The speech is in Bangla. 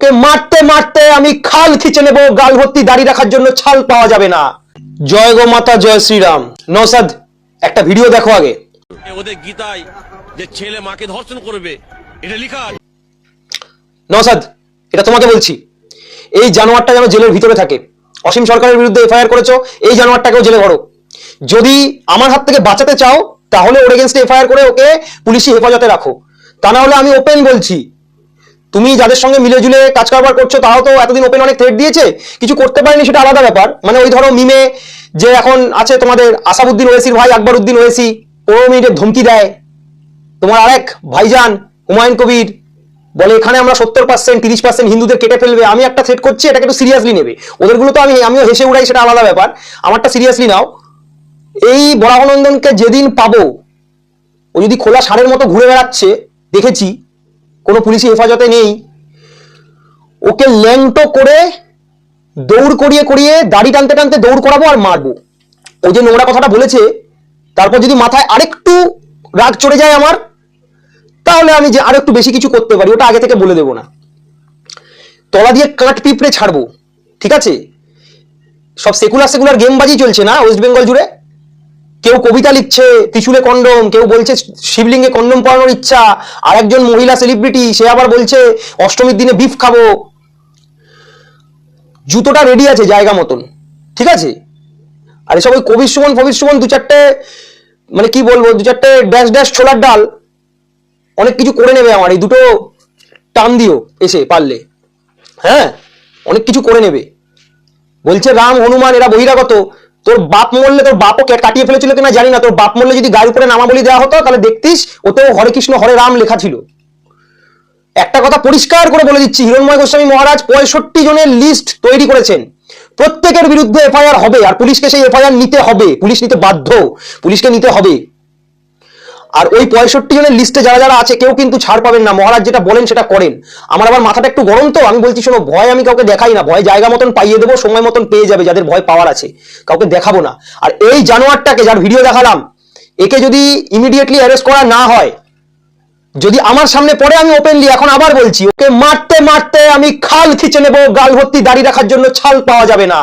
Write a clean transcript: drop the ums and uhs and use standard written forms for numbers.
কে মারতে মারতে আমি খাল খিচে নেব, গাল ভর্তি দাড়ি রাখার জন্য ছাল পাওয়া যাবে না। জয় গো মাতা, জয় শ্রীরাম। নৌসাদ, একটা ভিডিও দেখো আগে। ওদের গীতায় যে ছেলে মাকে ধর্ষণ করবে এটা লেখা আছে। নৌসাদ, এটা তোমাকে বলছি, এই জানোয়ারটা যেন জেলের ভিতরে থাকে। অসীম সরকারের বিরুদ্ধে এফআইআর করেছো, এই জানোয়ারটাকেও জেলে ভরো। যদি আমার হাত থেকে বাঁচাতে চাও তাহলে ওর এগেনস্টে এফআইআর করে ওকে পুলিশি হেফাজতে রাখো। তা না হলে আমি ওপেন বলছি, তুমি যাদের সঙ্গে মিলে জুলে কাজ কারবার করছো তারাও তো এতদিন ওপেন অনেক থ্রেট দিয়েছে, কিছু করতে পারেনি, সেটা আলাদা ব্যাপার। মানে ওই ধরো মিমে যে এখন আছে তোমাদের আসাদুদ্দিন ওয়েসির ভাই আকবরউদ্দিন ওয়েসি, 15 মিনিটের ধমকি দেয়। তোমার আরেক ভাইজান হুমায়ুন কবির বলে এখানে আমরা 70%, 30% হিন্দুদের কেটে ফেলবে। আমি একটা থ্রেট করছি, এটাকে একটু সিরিয়াসলি নেবে। ওদেরগুলো তো আমিও হেসে উড়াই, সেটা আলাদা ব্যাপার। আমারটা সিরিয়াসলি নাও। এই বরাহনন্দনকে যেদিন পাবো, ও যদি খোলা ষাঁড়ের মতো ঘুরে বেড়াচ্ছে, দেখেছি কোনো পুলিশি হেফাজতে নেই, ওকে ল্যাংটো করে দৌড় করিয়ে করিয়ে দাড়ি টানতে টানতে দৌড় করাবো আর মারবো। ও যে নোংরা কথাটা বলেছে, তারপর যদি মাথায় আরেকটু রাগ চড়ে যায় আমার, তাহলে আমি যে আরো একটু বেশি কিছু করতে পারি, ওটা আগে থেকে বলে দেবো না। তলা দিয়ে কাঠ পিঁপড়ে ছাড়বো, ঠিক আছে? সব সেকুলার গেমবাজি চলছে না ওয়েস্ট বেঙ্গল জুড়ে। কেউ কবিতা লিখছে ত্রিশুলে কন্ডম, কেউ বলছে শিবলিঙ্গে কন্ডম পরানোর ইচ্ছা, আর একজন মহিলা সেলিব্রিটি সে আবার বলছে অষ্টমীর দিনে বিফ খাবো। জুতোটা রেডি আছে জায়গা মতন, ঠিক আছে? আর এসব ওই কবির সুমন দু চারটে, মানে কি বলবো, দু চারটে ড্যাশ ড্যাশ ছোলার ডাল অনেক কিছু করে নেবে আমার। এই দুটো টান দিও এসে পারলে, হ্যাঁ, অনেক কিছু করে নেবে। বলছে রাম হনুমান এরা বহিরাগত। তোর বাপ মরলে, তোর বাপও কাটিয়ে ফেলেছিল কিনা জানি না, তোর বাপ মরলে যদি গায়ের উপরে নামাবলি দেওয়া হতো তাহলে দেখতিস ওতেও হরে কৃষ্ণ হরে রাম লেখা ছিল। একটা কথা পরিষ্কার করে বলে দিচ্ছি, হিরণময় গোস্বামী মহারাজ 65 জনের লিস্ট তৈরি করেছেন। প্রত্যেকের বিরুদ্ধে এফআইআর হবে, আর পুলিশকে সেই এফআইআর নিতে হবে, পুলিশ নিতে বাধ্য, পুলিশকে নিতে হবে। আর ওই 65 জনের লিস্টে যারা যারা আছে কেউ কিন্তু ছাড় পাবেন না। মহারাজ যেটা বলেন সেটা করেন। আমার আবার মাথাটা একটু গরম, তো আমি বলছি শোনো, ভয় আমি কাউকে দেখাই না, ভয় জায়গা মতন পাইয়ে দেবো, সময় মতন পেয়ে যাবে যাদের ভয় পাওয়ার আছে, কাউকে দেখাবো না। আর এই জানোয়ারটাকে, যার ভিডিও দেখালাম, একে যদি ইমিডিয়েটলি অ্যারেস্ট করা না হয়, যদি আমার সামনে পড়ে, আমি ওপেনলি এখন আবার বলছি, ওকে মারতে মারতে আমি খাল খিচে নেবো, গাল ভর্তি দাড়ি রাখার জন্য ছাল পাওয়া যাবে না।